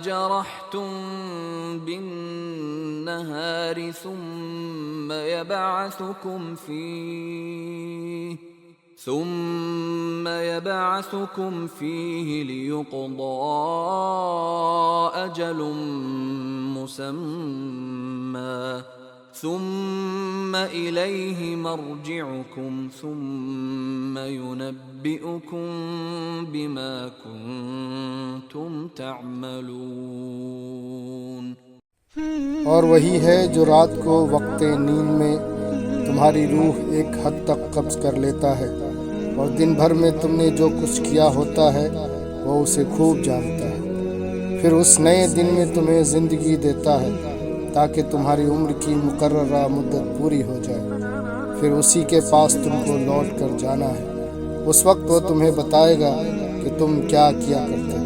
جرحتم بالنهار ثم يبعثكم فيه ليقضى أجل مسمى ثم إليه مرجعكم ثم ينبئكم بما كنتم تعملون। और वही है जो रात को वक्त नींद में तुम्हारी रूह एक हद तक कब्ज कर लेता है और दिन भर में तुमने जो कुछ किया होता है वो उसे खूब जानता है। फिर उस नए दिन में तुम्हें ज़िंदगी देता है ताकि तुम्हारी उम्र की मुकर्ररा मुद्दत पूरी हो जाए। फिर उसी के पास तुमको लौट कर जाना है। उस वक्त वो तुम्हें बताएगा कि तुम क्या किया करते